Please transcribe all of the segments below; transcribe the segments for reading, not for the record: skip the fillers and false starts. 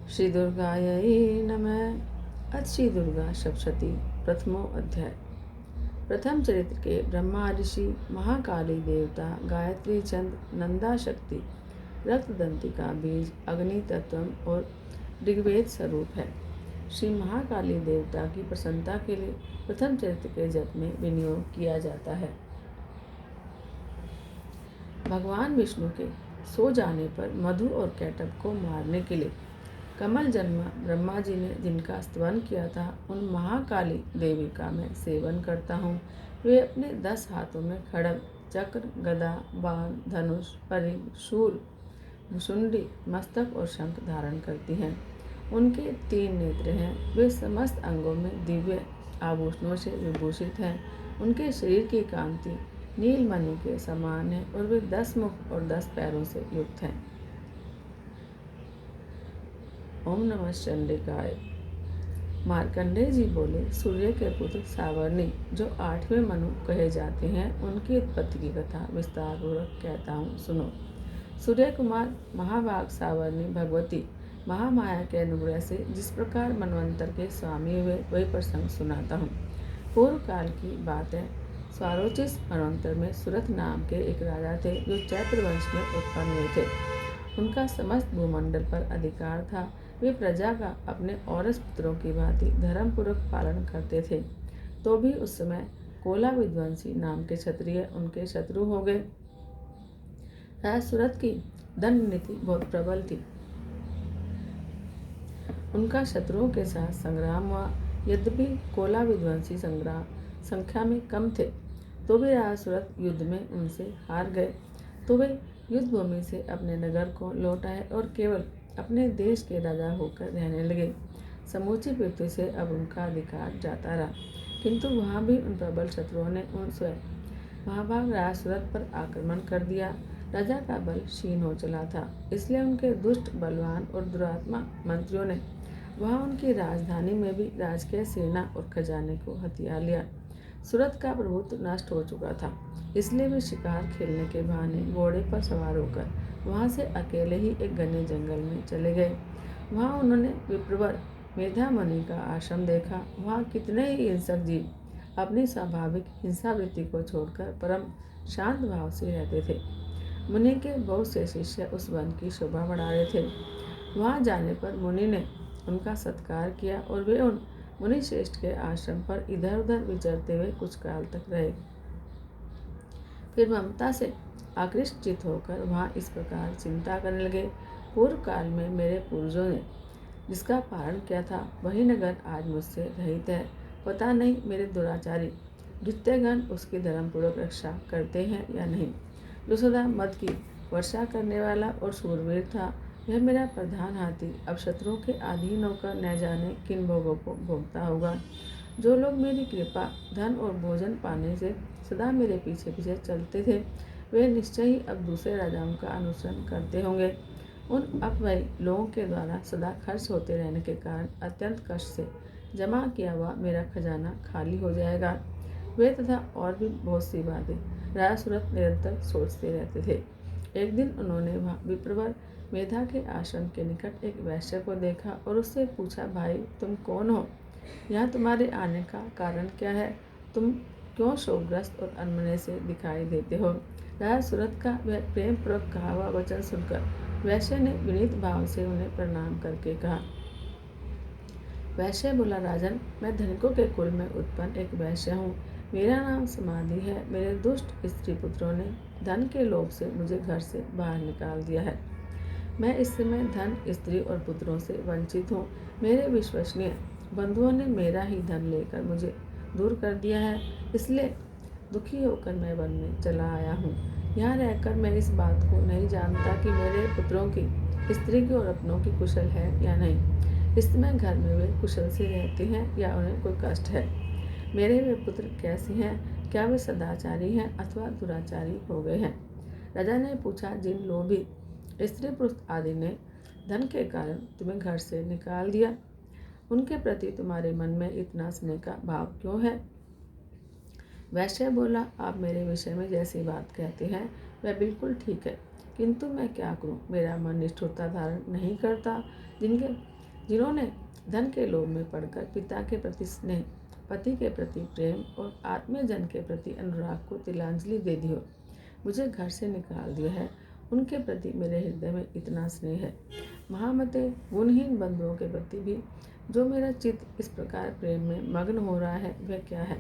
श्री दुर्गायै नमः। अथ श्री दुर्गा सप्तशती प्रथमो अध्याय। प्रथम चरित्र के ब्रह्मा ऋषि, महाकाली देवता, गायत्री चंद, नंदा शक्ति, रक्तदंती का बीज, अग्नि तत्व और ऋग्वेद स्वरूप है। श्री महाकाली देवता की प्रसन्नता के लिए प्रथम चरित्र के जप में विनियोग किया जाता है। भगवान विष्णु के सो जाने पर मधु और कैटभ को मारने के लिए कमल जन्मा ब्रह्मा जी ने जिनका स्तवन किया था, उन महाकाली देवी का मैं सेवन करता हूँ। वे अपने 10 हाथों में खड्ग, चक्र, गदा, बाण, धनुष, परिघ, शूल, भुसुंडी, मस्तक और शंख धारण करती हैं। उनके 3 नेत्र हैं। वे समस्त अंगों में दिव्य आभूषणों से विभूषित हैं। उनके शरीर की कांति नीलमणि के समान है और वे 10 मुख और 10 पैरों से युक्त हैं। ओम नमः चंडिकाय। मार्कंडेय जी बोले, सूर्य के पुत्र सावर्णी, जो 8वें मनु कहे जाते हैं, उनकी उत्पत्ति की कथा विस्तार पूर्वक कहता हूँ, सुनो। सूर्य कुमार महाभाग सावर्णी भगवती महामाया के अनुग्रह से जिस प्रकार मनवंतर के स्वामी हुए, वही प्रसंग सुनाता हूँ। पूर्व काल की बात है। स्वारोचिस मनवंतर में सुरथ नाम के एक राजा थे, जो चैत्र वंश में उत्पन्न हुए थे। उनका समस्त भूमंडल पर अधिकार था। वे प्रजा का अपने औरस पुत्रों की भांति धर्मपूर्वक पालन करते थे। तो भी उस समय कोला विध्वंसी नाम के क्षत्रिय उनके शत्रु हो गए। राजा सूरत की दंड नीति बहुत प्रबल थी। उनका शत्रुओं के साथ संग्राम हुआ। यद्यपि कोला विध्वंसी संग्राम संख्या में कम थे, तो भी राजा सूरत युद्ध में उनसे हार गए। तो वे युद्ध भूमि से अपने नगर को लौट आए और केवल अपने देश के राजा होकर रहने लगे। समूची पृथ्वी से अब उनका अधिकार जाता रहा, किंतु वहाँ भी उन प्रबल शत्रुओं ने उन स्वयं महाभाग राजा सूरत पर आक्रमण कर दिया। राजा का बल क्षीण हो चला था, इसलिए उनके दुष्ट, बलवान और दुरात्मा मंत्रियों ने वहाँ उनकी राजधानी में भी राजकीय सेना और खजाने को हथिया लिया। सूरत का प्रभुत्व नष्ट हो चुका था, इसलिए वे शिकार खेलने के बहाने घोड़े पर सवार होकर वहाँ से अकेले ही एक घने जंगल में चले गए। वहाँ उन्होंने विप्रवर मेधा मुनि का आश्रम देखा। वहाँ कितने ही हिंसक जीव अपनी स्वाभाविक हिंसावृत्ति को छोड़कर परम शांत भाव से रहते थे। मुनि के बहुत से शिष्य उस वन की शोभा बढ़ा रहे थे। वहाँ जाने पर मुनि ने उनका सत्कार किया और वे उन मुनि श्रेष्ठ के आश्रम पर इधर उधर विचरते हुए कुछ काल तक रहे। फिर ममता से आकृष्ट होकर वहाँ इस प्रकार चिंता करने लगे, पूर्व काल में मेरे पूर्वजों ने जिसका पालन किया था, वही नगर आज मुझसे रहित है। पता नहीं मेरे दुराचारी भृत्यगण उसकी धर्मपूर्वक रक्षा करते हैं या नहीं। जो सदा मद की वर्षा करने वाला और शूरवीर था, वह मेरा प्रधान हाथी अब शत्रुओं के अधीन होकर न जाने किन भोगों को भोगता होगा। जो लोग मेरी कृपा, धन और भोजन पाने से सदा मेरे पीछे पीछे चलते थे, वे निश्चय ही अब दूसरे राजाओं का अनुसरण करते होंगे। उन अपव्ययी लोगों के द्वारा सदा खर्च होते रहने के कारण अत्यंत कष्ट से जमा किया हुआ मेरा खजाना खाली हो जाएगा। वे तथा और भी बहुत सी बातें राजा सूरत निरंतर सोचते रहते थे। एक दिन उन्होंने वहाँ विप्रवर मेधा के आश्रम के निकट एक वैश्य को देखा और उससे पूछा, भाई तुम कौन हो? यहाँ तुम्हारे आने का कारण क्या है? तुम क्यों शोकग्रस्त और अनमने से दिखाई देते हो? राजा सूरत का वह प्रेम पूर्वक कहा हुआ वचन सुनकर वैश्य ने विनीत भाव से उन्हें प्रणाम करके कहा। वैश्य बोला, राजन, मैं धनिकों के कुल में उत्पन्न एक वैश्य हूँ। मेरा नाम समाधि है। मेरे दुष्ट स्त्री पुत्रों ने धन के लोभ से मुझे घर से बाहर निकाल दिया है। मैं इस समय धन, स्त्री और पुत्रों से वंचित हूँ। मेरे विश्वसनीय बंधुओं ने मेरा ही धन लेकर मुझे दूर कर दिया है, इसलिए दुखी होकर मैं वन में चला आया हूँ। यहाँ रहकर मैं इस बात को नहीं जानता कि मेरे पुत्रों की, स्त्री की और अपनों की कुशल है या नहीं। इस समय घर में वे कुशल से रहते हैं या उन्हें कोई कष्ट है। मेरे वे पुत्र कैसे हैं? क्या वे सदाचारी हैं अथवा दुराचारी हो गए हैं? राजा ने पूछा, जिन लोभी स्त्री पुरुष आदि ने धन के कारण तुम्हें घर से निकाल दिया, उनके प्रति तुम्हारे मन में इतना स्नेह का भाव क्यों है? वैश्य बोला, आप मेरे विषय में जैसी बात कहते हैं वह बिल्कुल ठीक है, किंतु मैं क्या करूं? मेरा मन निष्ठुरता धारण नहीं करता। जिनके जिन्होंने धन के लोभ में पड़कर पिता के प्रति स्नेह, पति के प्रति प्रेम और आत्मीयजन के प्रति अनुराग को तिलांजलि दे दी हो, मुझे घर से निकाल दिया है, उनके प्रति मेरे हृदय में इतना स्नेह है। महामते, गुणहीन बंधुओं के प्रति भी जो मेरा चित्त इस प्रकार प्रेम में मग्न हो रहा है, वह क्या है?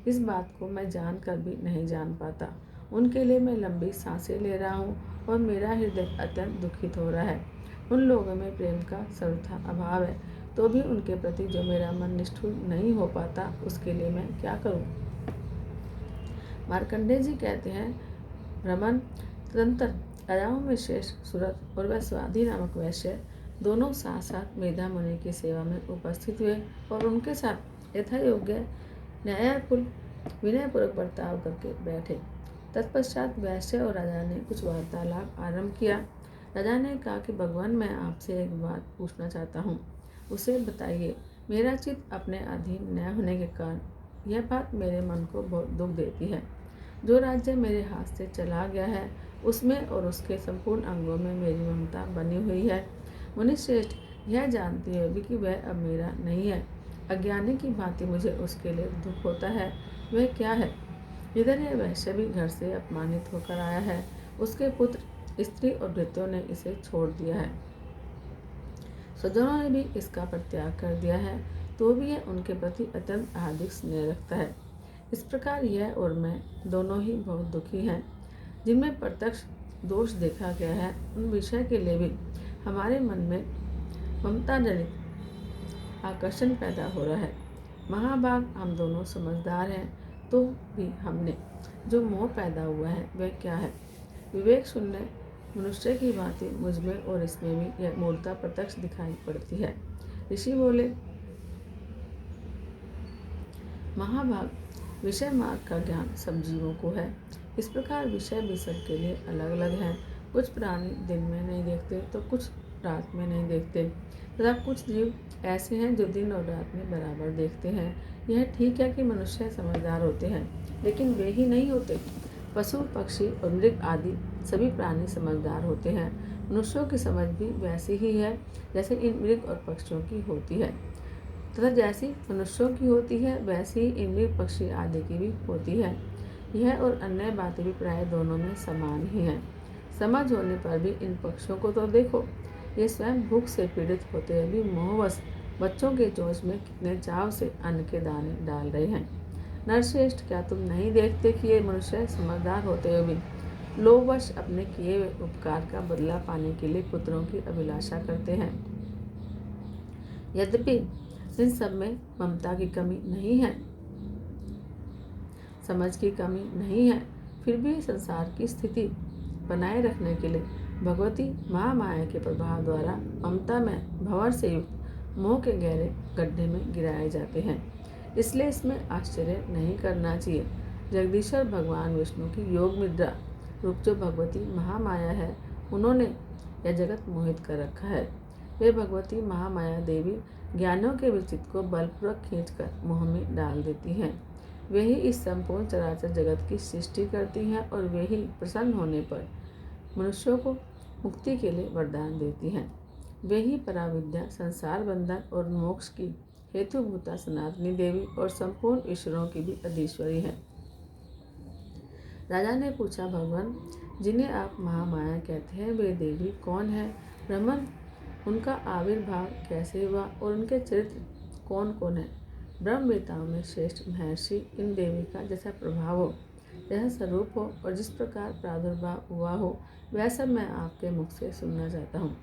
इस बात को मैं जानकर भी नहीं जान पाता। उनके लिए मैं लंबी सांसें ले रहा हूँ और मेरा हृदय अत्यंत दुखित हो रहा है। उन लोगों में प्रेम का सर्वथा अभाव है, तो भी उनके प्रति जो मेरा मन निष्ठुर नहीं हो पाता, उसके लिए मैं क्या करूँ? मार्कंडेय जी कहते हैं, भ्रमण तदंतर राजाओं में श्रेष्ठ सुरथ और वह स्वाधि नामक वैश्य दोनों साथ साथ मेधा मुनि की सेवा में उपस्थित हुए और उनके साथ यथा योग्य न्यायपूर्ण विनयपूर्वक बर्ताव करके बैठे। तत्पश्चात वैश्य और राजा ने कुछ वार्तालाप आरंभ किया। राजा ने कहा कि भगवान, मैं आपसे एक बात पूछना चाहता हूँ, उसे बताइए। मेरा चित्त अपने अधीन न होने के कारण यह बात मेरे मन को बहुत दुख देती है। जो राज्य मेरे हाथ से चला गया है, उसमें और उसके संपूर्ण अंगों में मेरी ममता बनी हुई है। मुनिश्रेष्ठ, यह जानती है भी कि वह अब मेरा नहीं है। अज्ञानी की भांति मुझे उसके लिए दुख होता है। वह क्या है? इधर यह वैश्य भी घर से अपमानित होकर आया है। उसके पुत्र, स्त्री और भृत्यों ने इसे छोड़ दिया है। स्वजनों ने भी इसका परित्याग कर दिया है, तो भी यह उनके प्रति अत्यंत हार्दिक स्नेह रखता है। इस प्रकार यह और मैं दोनों ही बहुत दुखी हैं। जिनमें प्रत्यक्ष दोष देखा गया है, उन विषय के लिए भी हमारे मन में ममता जनित आकर्षण पैदा हो रहा है। महाभाग, हम दोनों समझदार हैं, तो भी हमने जो मोह पैदा हुआ है, वह क्या है? विवेक शून्य मनुष्य की भांति मुझमें और इसमें भी यह मूर्ता प्रत्यक्ष दिखाई पड़ती है। ऋषि बोले, महाभाग, विषय मार्ग का ज्ञान सब जीवों को है। इस प्रकार विषय भी सबके लिए अलग अलग हैं। कुछ प्राणी दिन में नहीं देखते तो कुछ रात में नहीं देखते, तथा कुछ जीव ऐसे हैं जो दिन और रात में बराबर देखते हैं। यह ठीक है कि मनुष्य समझदार होते हैं, लेकिन वे ही नहीं होते। पशु, पक्षी और मृग आदि सभी प्राणी समझदार होते हैं। मनुष्यों की समझ भी वैसी ही है जैसे इन मृग और पक्षियों की होती है, तथा जैसी मनुष्यों की होती है वैसी ही इन मृग, पक्षी आदि की भी होती है। यह और अन्य बातें भी प्राय दोनों में समान ही हैं। समझ होने पर भी इन पक्षियों को तो देखो, ये स्वयं भूख से पीड़ित होते हुए भी मोहवश बच्चों के चोंच में कितने चाव से अन्न के दाने डाल रहे हैं। नरश्रेष्ठ, क्या तुम नहीं देखते कि ये मनुष्य समझदार होते हुए भी लोभवश अपने किए हुए उपकार का बदला पाने के लिए पुत्रों की अभिलाषा करते हैं? यद्यपि इन सब में ममता की कमी नहीं है, समझ की कमी नहीं है, फिर भी संसार की स्थिति बनाए रखने के लिए भगवती महामाया के प्रभाव द्वारा ममता में भंवर से युक्त मोह के गहरे गड्ढे में गिराए जाते हैं। इसलिए इसमें आश्चर्य नहीं करना चाहिए। जगदीश्वर भगवान विष्णु की योग मुद्रा रूप जो भगवती महामाया है, उन्होंने यह जगत मोहित कर रखा है। वे भगवती महामाया देवी ज्ञानियों के विचित को बलपूर्वक खींचकर मोह में डाल देती हैं। वे ही इस संपूर्ण चराचर जगत की सृष्टि करती हैं और वे ही प्रसन्न होने पर मनुष्यों को मुक्ति के लिए वरदान देती हैं। वे ही पराविद्या, संसार बंधन और मोक्ष की हेतुभूता सनातनी देवी और संपूर्ण ईश्वरों की भी अधीश्वरी है। राजा ने पूछा, भगवान, जिन्हें आप महामाया कहते हैं, वे देवी कौन है? ब्रह्मन, उनका आविर्भाव कैसे हुआ और उनके चरित्र कौन कौन है? ब्रह्मवेताओं में श्रेष्ठ महर्षि इन देवी का जैसा प्रभाव हो, जैसा स्वरूप हो और जिस प्रकार प्रादुर्भाव हुआ हो, वह सब मैं आपके मुख से सुनना चाहता हूँ।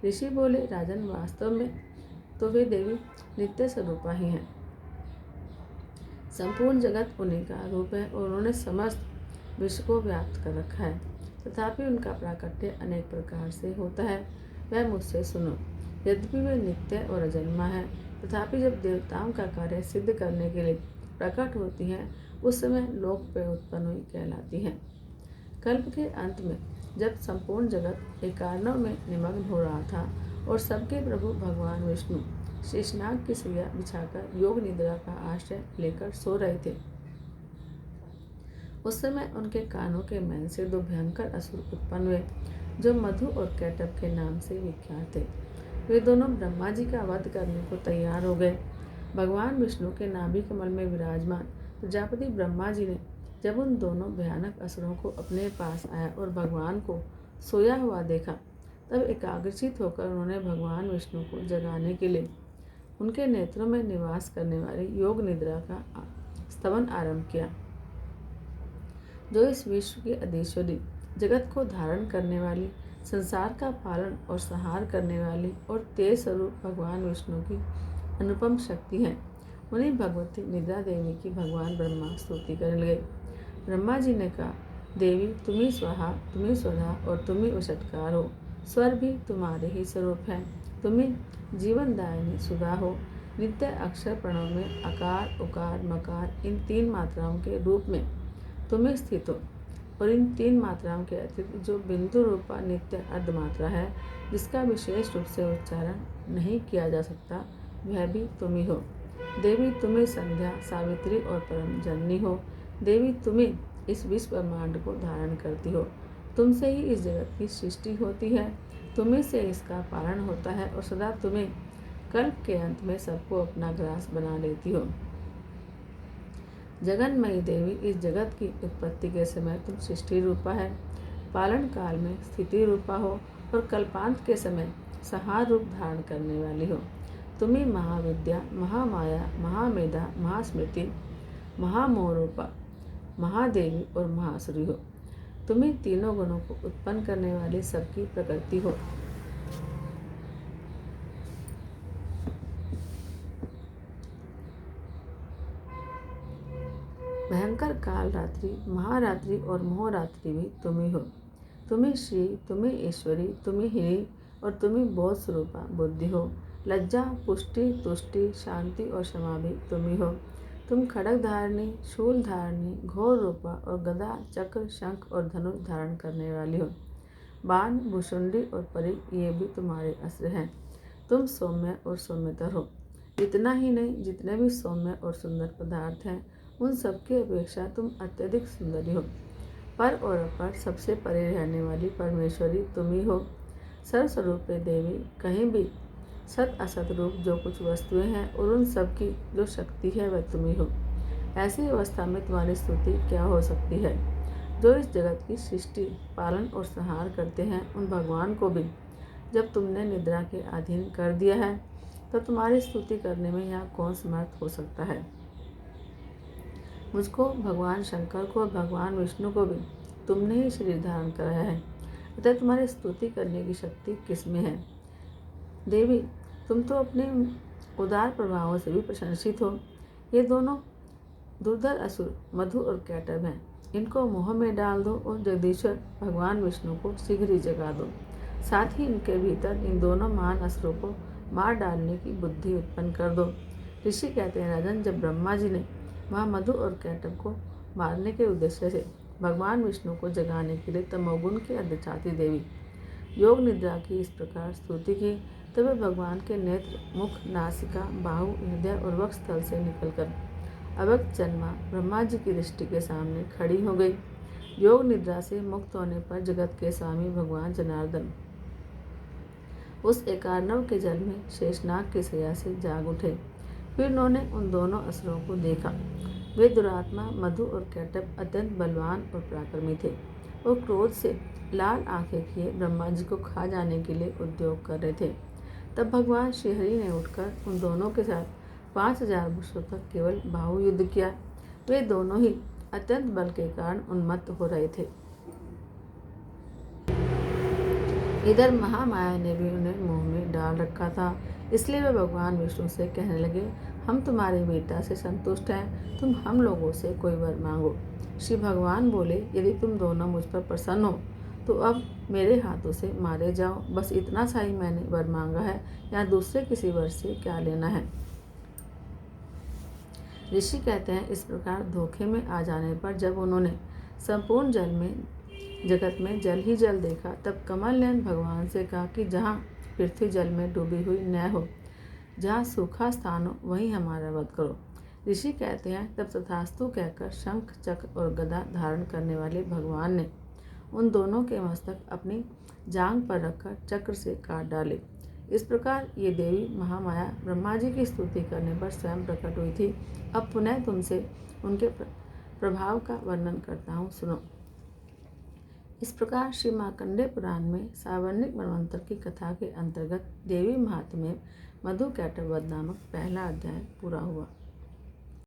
ऋषि बोले, राजन, वास्तव में तो वे देवी नित्य स्वरूपा ही हैं। संपूर्ण जगत उन्हीं का रूप है और उन्होंने समस्त विश्व को व्याप्त कर रखा है। तथापि उनका प्राकट्य अनेक प्रकार से होता है। वह मुझसे सुनो। यद्यपि वे नित्य और अजन्मा है, तथापि जब देवताओं का कार्य सिद्ध करने के लिए प्रकट होती हैं, उस समय लोक पे उत्पन्न हुई कहलाती हैं। कल्प के अंत में जब संपूर्ण जगत एकारणों में निमग्न हो रहा था और सबके प्रभु भगवान विष्णु शेषनाग की सैया बिछाकर योग निद्रा का आश्रय लेकर सो रहे थे, उस समय उनके कानों के मैल से दो भयंकर असुर उत्पन्न हुए। जो मधु और कैटभ के नाम से विख्यात थे। वे दोनों ब्रह्मा जी का वध करने को तैयार हो गए। भगवान विष्णु के नाभि कमल में विराजमान प्रजापति ब्रह्मा जी ने जब उन दोनों भयानक असुरों को अपने पास आया और भगवान को सोया हुआ देखा, तब एकाग्रचित होकर उन्होंने भगवान विष्णु को जगाने के लिए उनके नेत्रों में निवास करने वाली योग निद्रा का स्तवन आरंभ किया। जो इस विश्व की अधीश्वरी, जगत को धारण करने वाली, संसार का पालन और संहार करने वाली और तेज स्वरूप भगवान विष्णु की अनुपम शक्ति है, उन्हीं भगवती निद्रा देवी की भगवान ब्रह्मा स्तुति करने लगे। ब्रह्मा जी ने कहा, देवी तुम ही स्वाहा, तुम ही स्वधा और तुम ही उषटकार हो। स्वर भी तुम्हारे ही स्वरूप है। तुम ही जीवनदायिनी सुधा हो। नित्य अक्षर प्रणव में अकार, उकार, मकार इन 3 मात्राओं के रूप में तुम ही स्थित हो, और इन 3 मात्राओं के अतिरिक्त जो बिंदु रूपा नित्य अर्धमात्रा है, जिसका विशेष रूप से उच्चारण नहीं किया जा सकता, वह भी तुम ही हो। देवी तुम ही संध्या, सावित्री और परम जननी हो। देवी तुम ही इस विश्व ब्रह्मांड को धारण करती हो। तुमसे ही इस जगत की सृष्टि होती है, तुम्ही से इसका पालन होता है और सदा तुम्हें कल्प के अंत में सबको अपना ग्रास बना लेती हो। जगन्मयी देवी, इस जगत की उत्पत्ति के समय तुम सृष्टि रूपा है, पालन काल में स्थिति रूपा हो और कल्पांत के समय संहार रूप धारण करने वाली हो। तुम ही महाविद्या, महामाया, महामेधा, महास्मृति, महामोह रूपा, महादेवी और महासुरी हो। तुम ही तीनों गुणों को उत्पन्न करने वाली सबकी प्रकृति हो। भयंकर काल रात्रि, महारात्रि और मोहरात्रि भी तुम ही हो। तुम ही श्री, तुम ही ईश्वरी, तुम ही हिरी और तुम ही बोध स्वरूपा बुद्धि हो। लज्जा, पुष्टि, तुष्टि, शांति और क्षमा भी तुम ही हो। तुम खड्ग धारणी, शूल धारणी, घोर रूपा और गदा, चक्र, शंख और धनुष धारण करने वाली हो। बाण, भुषुंडी और परी ये भी तुम्हारे अस्त्र हैं। तुम सौम्य और सौम्यतर हो। इतना ही नहीं, जितने भी सौम्य और सुंदर पदार्थ हैं, उन सबकी अपेक्षा तुम अत्यधिक सुंदरी हो। पर और अपर सबसे परे रहने वाली परमेश्वरी तुम ही हो। सर्वस्वरूपे देवी, कहीं भी सत असत रूप जो कुछ वस्तुएं हैं और उन सब की जो शक्ति है वह तुम ही हो। ऐसी अवस्था में तुम्हारी स्तुति क्या हो सकती है। जो इस जगत की सृष्टि, पालन और संहार करते हैं, उन भगवान को भी जब तुमने निद्रा के अधीन कर दिया है, तो तुम्हारी स्तुति करने में यहाँ कौन समर्थ हो सकता है। मुझको, भगवान शंकर को और भगवान विष्णु को भी तुमने ही शरीर धारण कराया है, अतः तुम्हारी स्तुति करने की शक्ति किसमें है। देवी, तुम तो अपने उदार प्रभावों से भी प्रशंसित हो। ये दोनों दुर्धर असुर मधु और कैटभ हैं, इनको मोह में डाल दो और जगदीश्वर भगवान विष्णु को शीघ्र ही जगा दो। साथ ही इनके भीतर इन दोनों महान असुरों को मार डालने की बुद्धि उत्पन्न कर दो। ऋषि कहते हैं, राजन, जब ब्रह्मा जी ने वहाँ मधु और कैटभ को मारने के उद्देश्य से भगवान विष्णु को जगाने के लिए तमोगुण की अधिष्ठात्री देवी योग निद्रा की इस प्रकार स्तुति की, तब वे भगवान के नेत्र, मुख, नासिका, बाहु, हृदय और वक्ष स्थल से निकलकर अव्यक्त जन्मा ब्रह्मा जी की दृष्टि के सामने खड़ी हो गई। योग निद्रा से मुक्त होने पर जगत के स्वामी भगवान जनार्दन उस एकार्णव के जल में शेषनाग की शैया से जाग उठे। फिर उन्होंने उन दोनों असुरों को देखा। वे दुरात्मा मधु और कैटभ अत्यंत बलवान और पराक्रमी थे और क्रोध से लाल आंखें किए ब्रह्मा जी को खा जाने के लिए उद्योग कर रहे थे। तब भगवान श्रीहरि ने उठकर उन दोनों के साथ 5000 वर्षों तक केवल बाहु युद्ध किया। वे दोनों ही अत्यंत बल के कारण उन्मत्त हो रहे थे। इधर महामाया ने भी उन्हें मोह में डाल रखा था, इसलिए वे भगवान विष्णु से कहने लगे, हम तुम्हारी वीरता से संतुष्ट हैं, तुम हम लोगों से कोई वर मांगो। श्री भगवान बोले, यदि तुम दोनों मुझ पर प्रसन्न हो तो अब मेरे हाथों से मारे जाओ। बस इतना सा ही मैंने वर मांगा है, या दूसरे किसी वर से क्या लेना है। ऋषि कहते हैं, इस प्रकार धोखे में आ जाने पर जब उन्होंने संपूर्ण जगत में जल ही जल देखा, तब कमल नयन भगवान से कहा कि जहाँ पृथ्वी जल में डूबी हुई न हो, जहाँ सूखा स्थान हो, वहीं हमारा वध करो। ऋषि कहते हैं, तब तथास्तु कहकर शंख, चक्र और गदा धारण करने वाले भगवान ने उन दोनों के मस्तक अपनी जांग पर रखकर चक्र से काट डाले। इस प्रकार ये देवी महामाया ब्रह्मा जी की स्तुति करने पर स्वयं प्रकट हुई थी। अब पुनः तुमसे उनके प्रभाव का वर्णन करता हूँ, सुनो। इस प्रकार श्री मार्कंडेय पुराण में सावर्णिक मनवंतर की कथा के अंतर्गत देवी महात्म्य मधु कैटवध नामक पहला अध्याय पूरा हुआ।